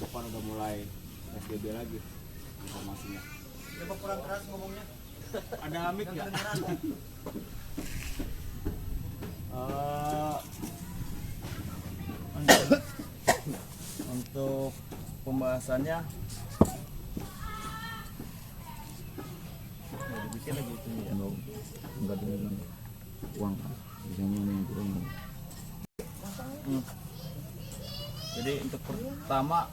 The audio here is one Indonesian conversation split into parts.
depan udah mulai PSBB lagi informasinya. Coba kurang keras ngomongnya. Ada mic nggak? Untuk pembahasannya dibikin lagi itu ya. Enggak ada uang biasanya ini yang turun. Jadi untuk pertama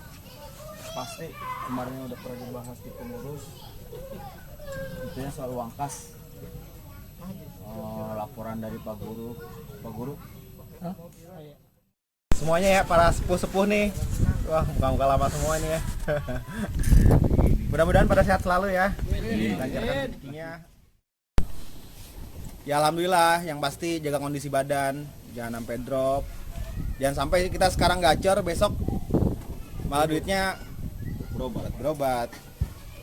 pasti kemarin udah pernah dibahas di pengurus, intinya soal uang kas. Laporan dari Pak Guru. Semuanya ya para sepuh-sepuh nih. Wah, muka-muka lama semua ini ya. Mudah-mudahan pada sehat selalu ya. Lancarkan rezekinya. Ya alhamdulillah, yang pasti jaga kondisi badan, jangan sampai drop. Jangan sampai kita sekarang gacor, besok malah duitnya berobat.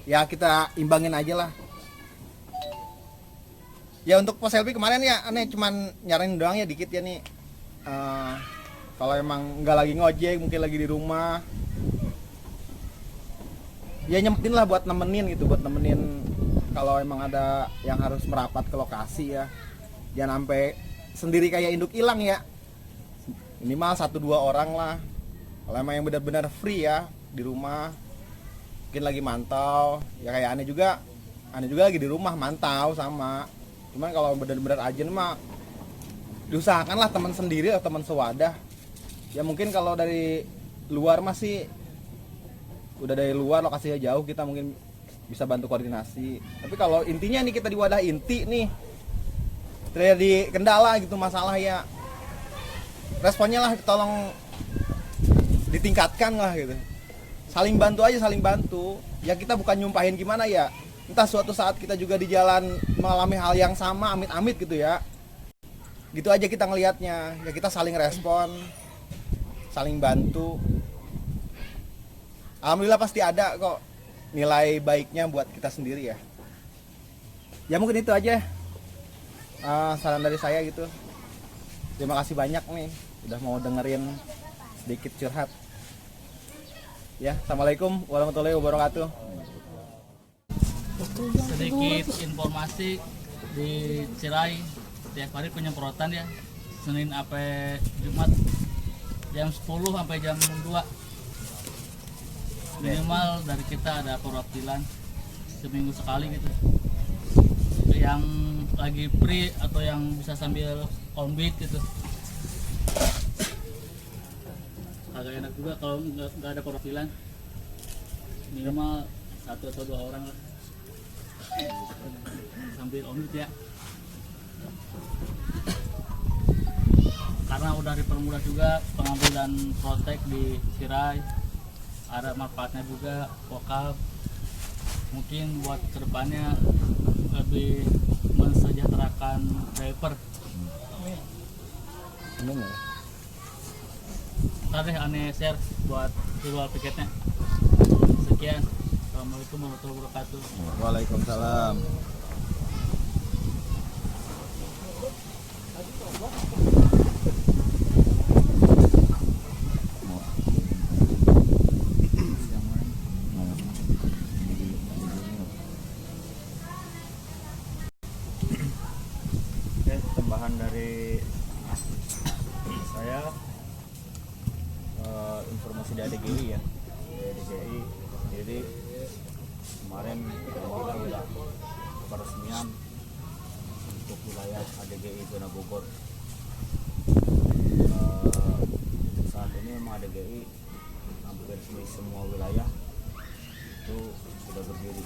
Ya kita imbangin aja lah. Ya untuk pos selfie kemarin ya aneh cuman nyaranin doang ya dikit ya nih. Kalau emang nggak lagi ngojek, mungkin lagi di rumah, ya nyempetin lah buat nemenin gitu, buat nemenin kalau emang ada yang harus merapat ke lokasi ya. Jangan sampai sendiri kayak induk hilang ya. Minimal 1-2 orang lah. Kalau emang yang benar-benar free ya di rumah, mungkin lagi mantau, ya kayak aneh juga lagi di rumah mantau sama. Cuman kalau benar-benar ajen mah diusahakanlah teman sendiri atau teman sewadah. Ya mungkin kalau dari luar masih udah dari luar lokasinya jauh, kita mungkin bisa bantu koordinasi. Tapi kalau intinya nih kita di wadah inti nih terjadi kendala gitu masalah ya, responnya lah tolong ditingkatkan lah gitu. Saling bantu aja, saling bantu. Ya kita bukan nyumpahin gimana ya. Entah suatu saat kita juga di jalan mengalami hal yang sama, amit-amit gitu ya. Gitu aja kita ngelihatnya. Ya kita saling respon, saling bantu. Alhamdulillah pasti ada kok nilai baiknya buat kita sendiri ya. Ya mungkin itu aja saran dari saya gitu. Terima kasih banyak nih udah mau dengerin sedikit curhat. Ya, assalamualaikum warahmatullahi wabarakatuh. Sedikit informasi di Cirai tiap hari penyemprotan ya, Senin sampai Jumat jam 10 sampai jam 2. Minimal dari kita ada perwakilan seminggu sekali gitu. Yang lagi free atau yang bisa sambil on beat gitu. Agak enak juga kalau nggak ada perwakilan. Minimal 1 atau 2 orang lah. Sambil on beat ya. Karena udah dipermudah juga pengambilan protek di Cirai, ada manfaatnya juga vokal. Mungkin buat kedepannya lebih mensejahterakan driver. Ntar deh aneh share buat jual tiketnya. Sekian, assalamualaikum warahmatullahi wabarakatuh. Waalaikumsalam. Tambahan dari saya, informasi dari ADGI ya, ADGI. Jadi kemarin alhamdulillah udah peresmian untuk wilayah ADGI zona Bogor. Saat ini memang ADGI hampir di semua wilayah itu sudah berdiri.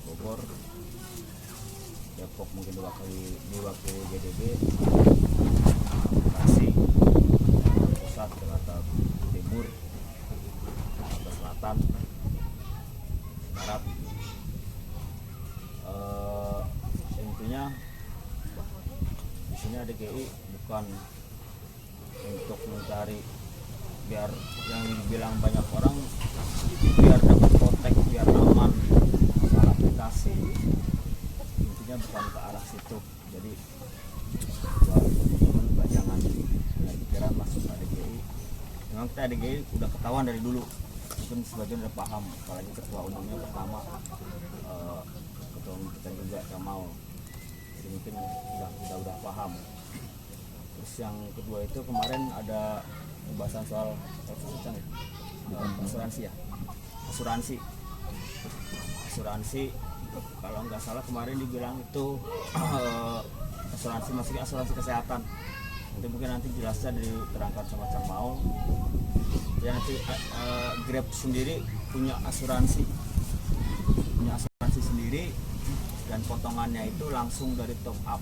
Bogor, Depok mungkin diwakili GDB, Bekasi, Pusat, Jakarta Timur, Jakarta Selatan, Barat. Intinya di sini ADGI bukan untuk mencari biar yang dibilang banyak orang biar dapat protek, biar aman masalah aplikasi. Intinya bukan ke arah situ. Jadi buat teman-teman jangan punya pikiran masuk ADGI. Memang kita ADGI udah ketahuan dari dulu mungkin sebagian udah paham, apalagi ketua umumnya pertama ketua umum kita juga Kamal, jadi mungkin udah paham. Terus yang kedua itu kemarin ada pembahasan soal asuransi. Kalau nggak salah kemarin dibilang itu asuransi, maksudnya asuransi kesehatan. Nanti jelasnya diterangkan sama Cang Mau. Ya nanti Grab sendiri punya asuransi sendiri, dan potongannya itu langsung dari top up.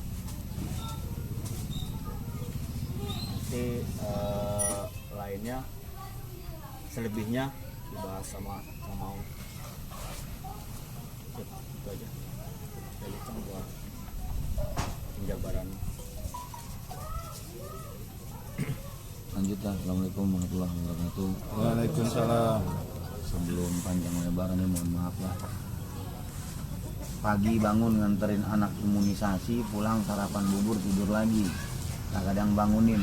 Nanti lainnya selebihnya dibahas sama Cang Mau. Itu aja dari Cang buat penjabaran. Lanjutlah. Assalamualaikum warahmatullahi wabarakatuh. Waalaikumsalam. Sebelum panjang lebaran ini mohon maaf lah. Pagi bangun nganterin anak imunisasi, pulang sarapan bubur, tidur lagi. Kadang bangunin.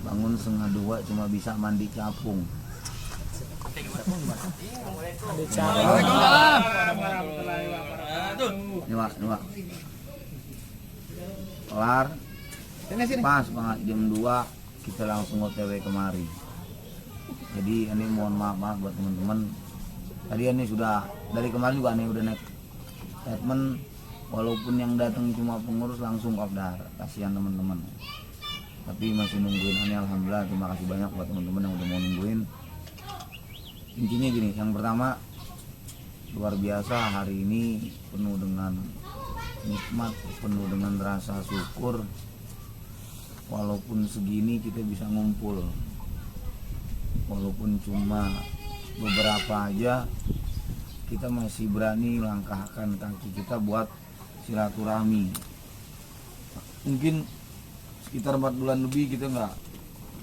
Bangun 1:30 cuma bisa mandi capung. Ini Wak. Kelar. Pas banget jam 2 kita langsung OTW kemari. Jadi ini mohon maaf buat teman-teman. Tadi ini sudah dari kemarin juga udah naik statement, walaupun yang datang cuma pengurus langsung kopdar. Kasihan teman-teman. Tapi masih nungguin ini, alhamdulillah. Terima kasih banyak buat teman-teman yang udah mau nungguin. Intinya gini, yang pertama luar biasa hari ini penuh dengan nikmat, penuh dengan rasa syukur. Walaupun segini kita bisa ngumpul, walaupun cuma beberapa aja, kita masih berani langkahkan kaki kita buat silaturahmi. Mungkin sekitar 4 bulan lebih kita nggak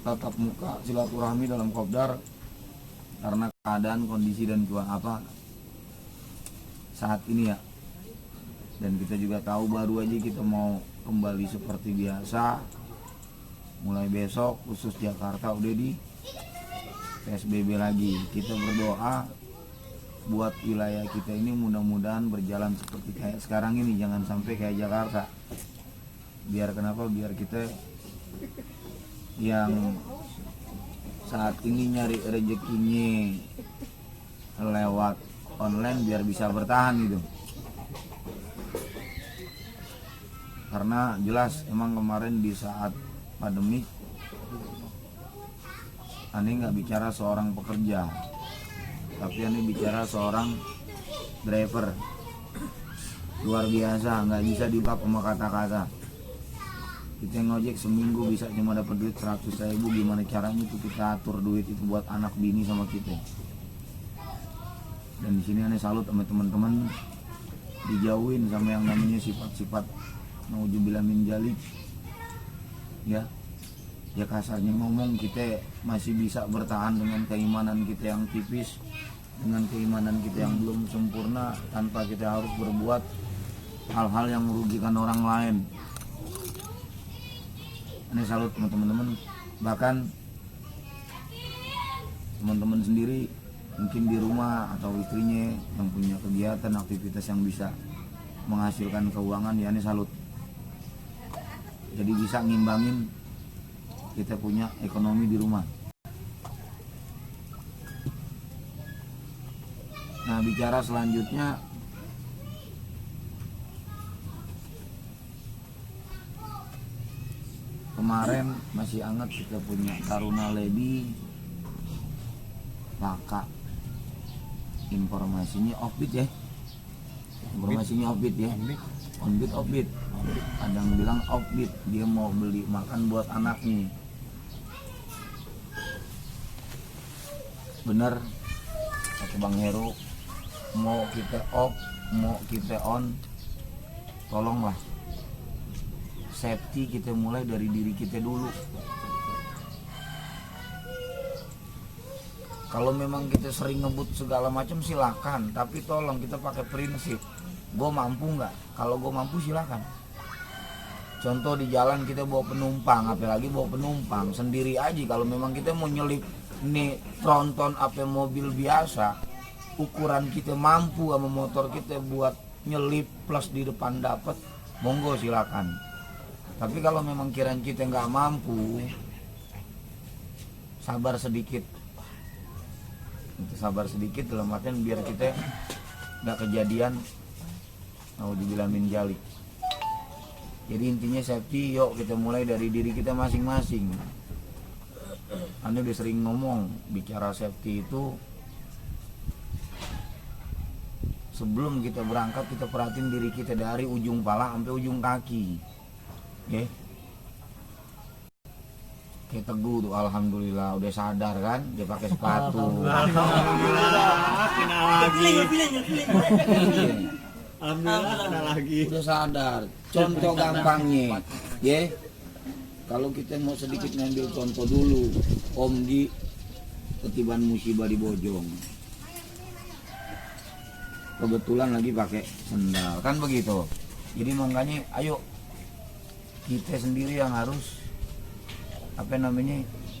tatap muka silaturahmi dalam kopdar karena keadaan, kondisi dan saat ini ya. Dan kita juga tahu baru aja kita mau kembali seperti biasa. Mulai besok khusus Jakarta udah di PSBB lagi. Kita berdoa buat wilayah kita ini mudah-mudahan berjalan seperti kayak sekarang ini, jangan sampai kayak Jakarta. Biar kenapa? Biar kita yang saat ini nyari rezekinya lewat online biar bisa bertahan gitu. Karena jelas emang kemarin di saat pandemi, Ani nggak bicara seorang pekerja, tapi Ani bicara seorang driver. Luar biasa, nggak bisa diungkap sama kata-kata. Kita ngojek seminggu bisa cuma dapat duit 100.000, gimana caranya itu kita atur duit itu buat anak bini sama kita. Dan di sini Ani salut sama teman-teman, dijauhin sama yang namanya sifat-sifat nauzubillah min dzalik. Ya kasarnya ngomong, kita masih bisa bertahan dengan keimanan kita yang tipis, dengan keimanan kita yang belum sempurna, tanpa kita harus berbuat hal-hal yang merugikan orang lain. Ini salut sama teman-teman. Bahkan teman-teman sendiri mungkin di rumah atau istrinya yang punya kegiatan aktivitas yang bisa menghasilkan keuangan, ya ini salut. Jadi bisa ngimbangin kita punya ekonomi di rumah. Nah, bicara selanjutnya, kemarin masih hangat kita punya Taruna Lady Laka. Informasinya offbeat ya. Informasinya offbeat ya. Offbeat. Ada yang bilang offbeat, dia mau beli makan buat anaknya. Bener kata Bang Heru, mau kita off, mau kita on, tolonglah safety kita mulai dari diri kita dulu. Kalau memang kita sering ngebut segala macam silakan, tapi tolong kita pakai prinsip. Gue mampu nggak? Kalau gue mampu silakan. Contoh di jalan kita bawa penumpang, apalagi bawa penumpang sendiri aja. Kalau memang kita mau nyelip nih tronton apa mobil biasa, ukuran kita mampu sama motor kita buat nyelip plus di depan dapat, monggo silakan. Tapi kalau memang kiraan kita nggak mampu, sabar sedikit. Sabar sedikit dalam artian biar kita nggak kejadian mau dibilang min jalik. Jadi intinya safety, yuk kita mulai dari diri kita masing-masing. Anda udah sering ngomong bicara safety itu, sebelum kita berangkat kita perhatiin diri kita dari ujung pala sampai ujung kaki. Oke. Kayak Teguh tuh alhamdulillah udah sadar kan, dia pakai sepatu. Alhamdulillah, kena lagi. Alhamdulillah kena lagi. Udah sadar. Contoh gampangnya, ya. Kalau kita mau sedikit ngambil contoh dulu, Om Di ketiban musibah di Bojong. Kebetulan lagi pakai sendal, kan begitu. Jadi makanya, ayo kita sendiri yang harus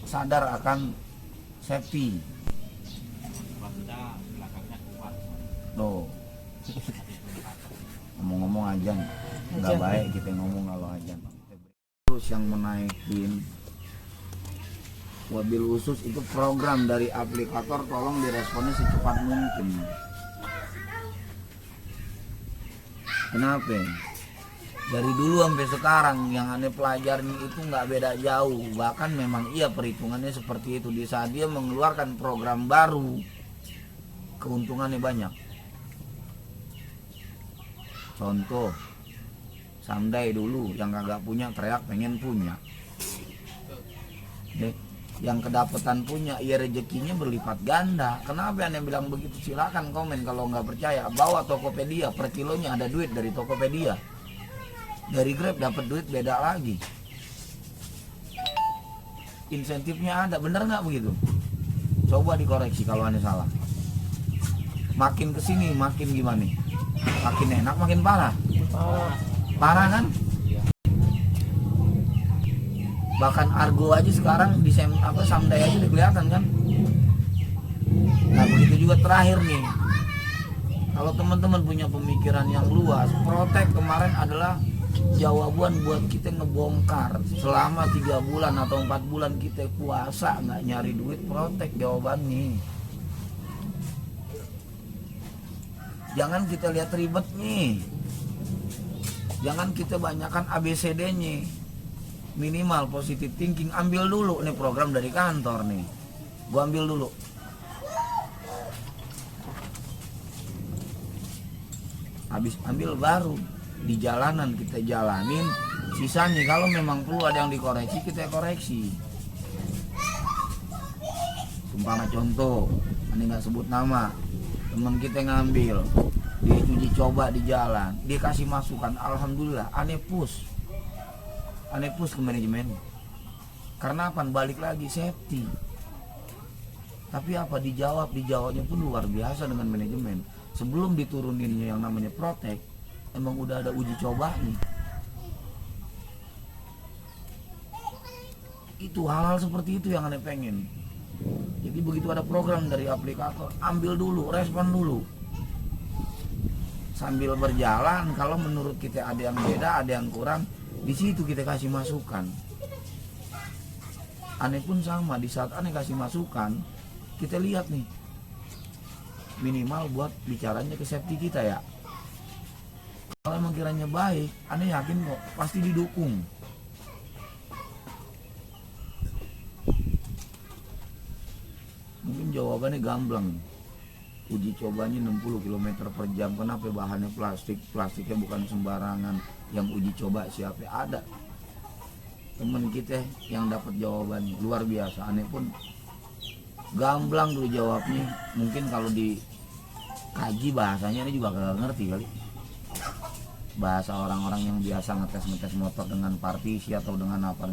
sadar akan safety. Loh. Ngomong-ngomong ajan, nggak baik kita ngomong kalau ajan. Terus yang menaikin wabil khusus itu program dari aplikator, tolong diresponnya secepat mungkin. Kenapa? Dari dulu sampai sekarang yang aneh pelajarin itu nggak beda jauh, bahkan memang iya perhitungannya seperti itu. Di saat dia mengeluarkan program baru, keuntungannya banyak. Contoh, Samdai dulu yang kagak punya teriak pengen punya. Yang kedapatan punya, ia rezekinya berlipat ganda. Kenapa aneh bilang begitu? Silakan komen kalau nggak percaya. Bawa Tokopedia, per kilonya ada duit dari Tokopedia. Dari Grab dapat duit beda lagi. Insentifnya ada, bener nggak begitu? Coba dikoreksi kalau aneh salah. Makin kesini makin gimana? Makin enak, makin parah. Parah kan? Bahkan Argo aja sekarang di Samdai aja udah kelihatan kan? Nah begitu juga terakhir nih. Kalau teman-teman punya pemikiran yang luas, Protek kemarin adalah jawaban buat kita ngebongkar. Selama 3 bulan atau 4 bulan kita puasa nggak nyari duit, Protek jawabannya. Jangan kita lihat ribetnya, jangan kita banyakkan ABCD-nya. Minimal positive thinking, ambil dulu nih program dari kantor nih, gua ambil dulu. Habis ambil baru di jalanan kita jalanin, sisanya kalau memang perlu ada yang dikoreksi kita koreksi. Umpama contoh, ini nggak sebut nama, teman kita ngambil, dia uji coba di jalan, dia kasih masukan, alhamdulillah, aneh push ke manajemen. Karena apa? Balik lagi safety. Tapi apa dijawabnya pun luar biasa dengan manajemen. Sebelum dituruninnya yang namanya Protek, emang udah ada uji coba nih. Itu hal-hal seperti itu yang aneh pengen. Jadi begitu ada program dari aplikator, ambil dulu, respon dulu. Sambil berjalan, kalau menurut kita ada yang beda, ada yang kurang, di situ kita kasih masukan. Aneh pun sama, di saat aneh kasih masukan, kita lihat nih, minimal buat bicaranya ke safety kita ya. Kalau emang kiranya baik, aneh yakin kok pasti didukung. Mungkin jawabannya gamblang. Uji cobanya 60 km per jam. Kenapa bahannya plastik? Plastiknya bukan sembarangan. Yang uji coba siapa? Ada temen kita yang dapat jawabannya luar biasa. Aneh pun gamblang dulu jawabnya. Mungkin kalau dikaji bahasanya ini juga gak ngerti kali. Bahasa orang-orang yang biasa ngetes motor dengan partisi atau dengan apa.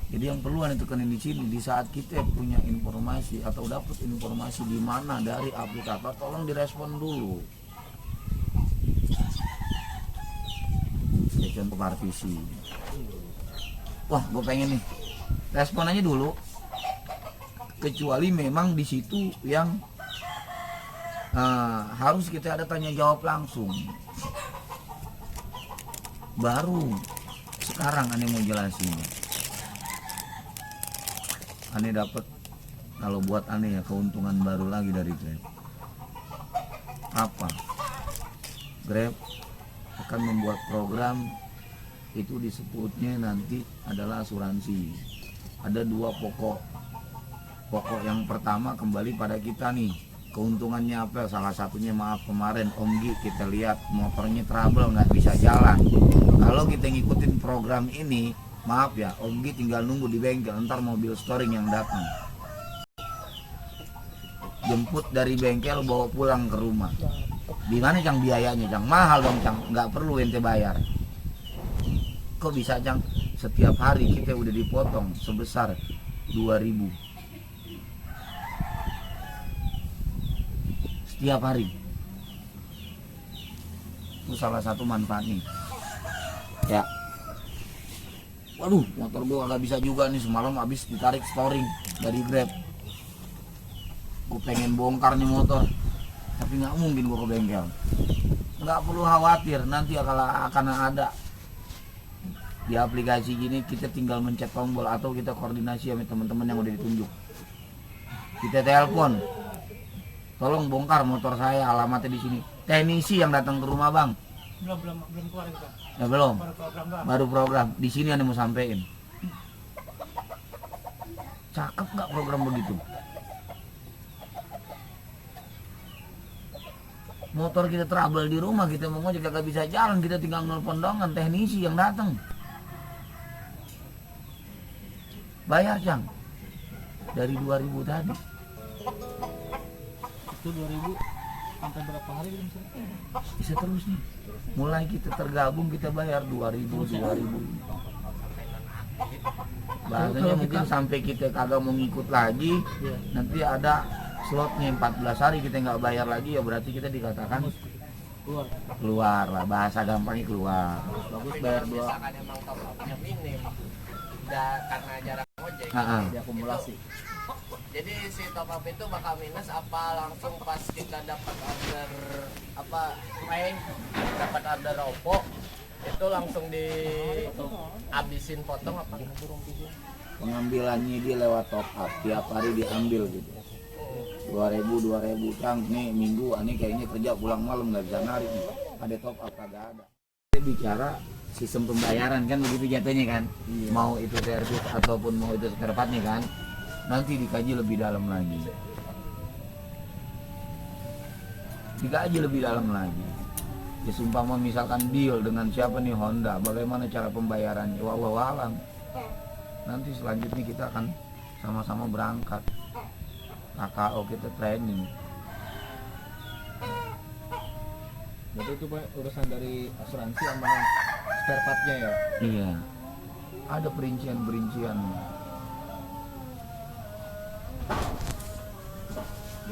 Jadi yang perlu ditekenin di sini, di saat kita punya informasi atau dapat informasi di mana dari aplikator, tolong direspon dulu. Ya contoh partisi. wah gue pengen nih, respon aja dulu, kecuali memang di situ yang harus kita ada tanya jawab langsung, baru sekarang aneh mau jelasin. Aneh dapat, kalau buat aneh ya, keuntungan baru lagi dari Grab. Apa? Grab akan membuat program itu disebutnya nanti adalah asuransi. Ada dua pokok. Pokok yang pertama kembali pada kita nih. Keuntungannya apa? Salah satunya, maaf, kemarin Om Gi kita lihat motornya trouble, nggak bisa jalan. Kalau kita ngikutin program ini, maaf ya, Om Gi tinggal nunggu di bengkel, ntar mobil storing yang datang. Jemput dari bengkel, bawa pulang ke rumah. Di mana Cang biayanya Cang? Mahal dong Cang, nggak perlu ente bayar. Kok bisa Cang? Setiap hari kita udah dipotong sebesar 2.000. Setiap hari. Itu salah satu manfaatnya. Ya. Waduh, motor gua nggak bisa juga nih, semalam habis ditarik storing dari Grab. Gue pengen bongkar nih motor, tapi nggak mungkin gue ke bengkel. Nggak perlu khawatir, nanti akan ada di aplikasi gini. Kita tinggal mencet tombol atau kita koordinasi sama teman-teman yang udah ditunjuk. Kita telepon, tolong bongkar motor saya, alamatnya di sini. Teknisi yang datang ke rumah bang. Belum keluar itu. Ya belum. Baru program. Di sini anda mau sampein. Cakep nggak program begitu? Motor kita trouble di rumah, kita mau ngojek gak bisa jalan, kita tinggal nelpon dongan, teknisi yang datang. Bayar Cang. Dari 2.000 tadi. Itu 2.000 sampai berapa hari belum selesai? Bisa terus nih. Mulai kita tergabung kita bayar 2.000. Bahasanya mungkin sampai kita kagak mau ngikut lagi, nanti ada slotnya 14 hari kita nggak bayar lagi, ya berarti kita dikatakan keluar lah, bahasa gampangnya keluar. Bagus bayar dua. Misalkan emang top up-nya minim, karena jarang ojek, Diakumulasi. jadi si top up itu bakal minus apa langsung pas kita dapat order apa dapat order Oppo itu langsung dihabisin potong apa? Pengambilannya dia lewat top up, tiap hari diambil gitu. 2.000 Cang, nih minggu ini kayaknya kerja pulang malam nggak bisa narik nih. Ada top up kagak ada. Kita bicara sistem pembayaran kan begitu jatuhnya kan. Iya. Mau itu servis ataupun mau itu spare partnya kan. Nanti dikaji lebih dalam lagi. Ya sumpah misalkan deal dengan siapa nih, Honda, bagaimana cara pembayarannya, wallahu alam. Nanti selanjutnya kita akan sama-sama berangkat. KKO kita training. Jadi itu Pak, urusan dari asuransi sama spare partnya ya? Iya. Ada perincian-perincian.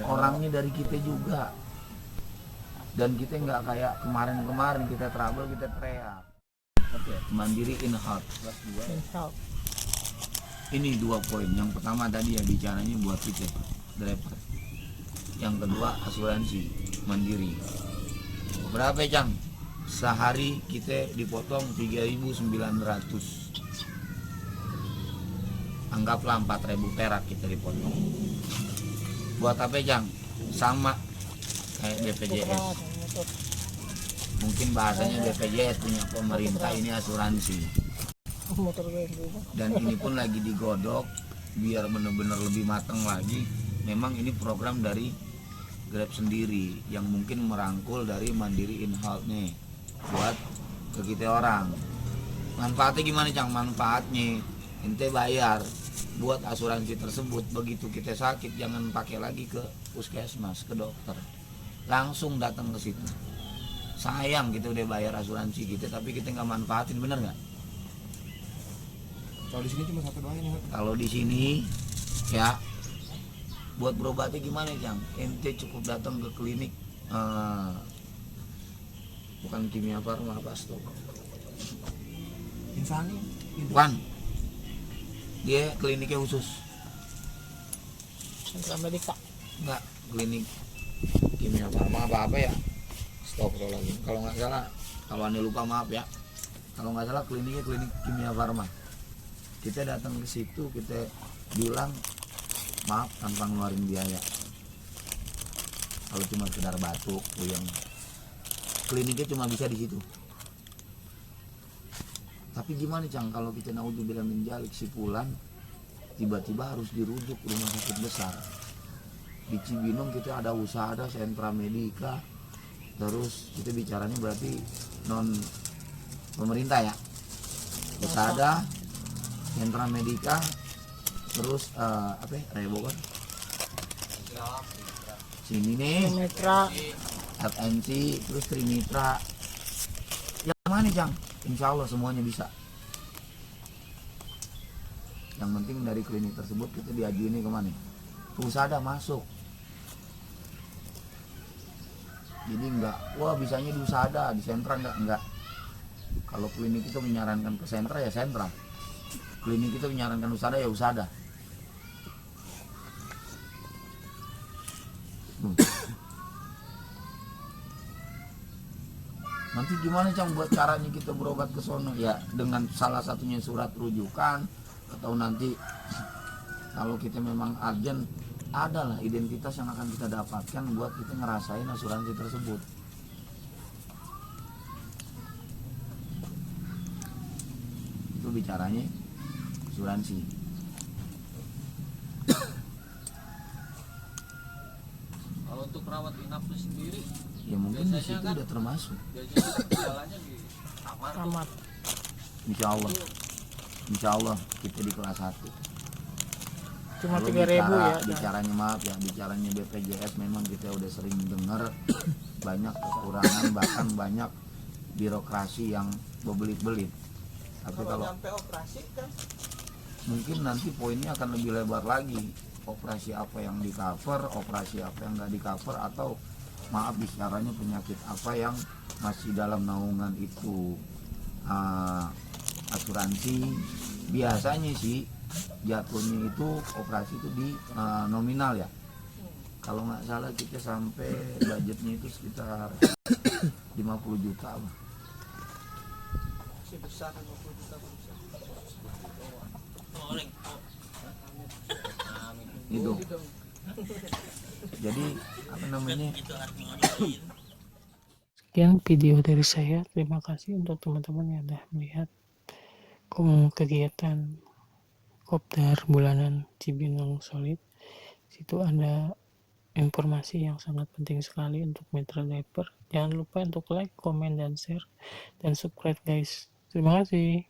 Orangnya dari kita juga. Dan kita nggak kayak kemarin kita trouble kita teriak. Mandiri in-house. Ini 2 poin. Yang pertama tadi ya bicaranya buat kita driver. Yang kedua asuransi mandiri. Berapa Cang? Sehari kita dipotong 3.900. Anggaplah 4.000 perak kita dipotong. Buat apa Cang? Sama kayak BPJS. Mungkin bahasanya BPJS punya pemerintah, ini asuransi. Dan ini pun lagi digodok biar benar-benar lebih matang lagi. Memang ini program dari Grab sendiri yang mungkin merangkul dari Mandiri in-house nih buat ke kita orang. Manfaatnya gimana Cang? Manfaatnya ente bayar buat asuransi tersebut, begitu kita sakit jangan pakai lagi ke puskesmas, ke dokter, langsung datang ke situ. Sayang kita udah bayar asuransi kita tapi kita nggak manfaatin, bener nggak? Kalau di sini cuma satu doang ini. Kalau di sini ya buat berobatnya gimana Cang? Ente cukup datang ke klinik, bukan Kimia Farma, apa stop? Insani. Bukan, dia kliniknya khusus. Sentra Medika. Enggak, klinik Kimia Farma apa ya, stop lagi kalau nggak salah, kalau anda lupa maaf ya, kalau nggak salah kliniknya klinik Kimia Farma. Kita datang ke situ, kita bilang maaf tanpa ngeluarin biaya, kalau cuma sekedar batuk yang kliniknya cuma bisa di situ. Tapi gimana Cang kalau kita naudzubillah menjalik si Pulan tiba-tiba harus dirujuk ke rumah sakit besar. Di Cibinong kita ada usaha, ada sentra medika, terus kita bicaranya berarti non pemerintah ya, usada, sentra medika, terus apa ya, Raya Bogor sini nih Mitra. FNC, terus Trimitra, yang mana Cang? Insya Allah semuanya bisa. Yang penting dari klinik tersebut kita diajuin kemana? Ke usada masuk. Jadi enggak, wah bisanya di usada, di sentra enggak. Kalau klinik itu menyarankan ke sentra ya sentra. Klinik itu menyarankan usada ya usada. Nanti gimana Cang buat caranya kita berobat ke sono? Ya dengan salah satunya surat rujukan, atau nanti kalau kita memang urgent adalah identitas yang akan kita dapatkan buat kita ngerasain asuransi tersebut. Itu bicaranya asuransi. Kalau untuk rawat inap sendiri Ya mungkin di situ udah termasuk. biasanya gejalanya di kamar. Amat. Insya Allah kita di kelas 1. Cuma Kalau 3.000 ya. bicaranya maaf ya, bicaranya BPJS memang kita udah sering dengar banyak kekurangan, bahkan banyak birokrasi yang bebelit-belit. Tapi kalau Sampai operasi kan mungkin nanti poinnya akan lebih lebar lagi, operasi apa yang di cover, operasi apa yang nggak di cover, atau maaf bicaranya penyakit apa yang masih dalam naungan itu asuransi. Biasanya sih jatuhnya itu operasi itu di nominal ya, kalau nggak salah kita sampai budgetnya itu sekitar 50 juta apa. masih besar 50 juta besar. Gitu. Jadi apa namanya, Sekian video dari saya. Terima kasih untuk teman-teman yang sudah melihat kegiatan kopdar bulanan Cibinong Solid. Situ ada informasi yang sangat penting sekali untuk mitra diaper. Jangan lupa untuk like, komen, dan share, dan subscribe guys. Terima kasih.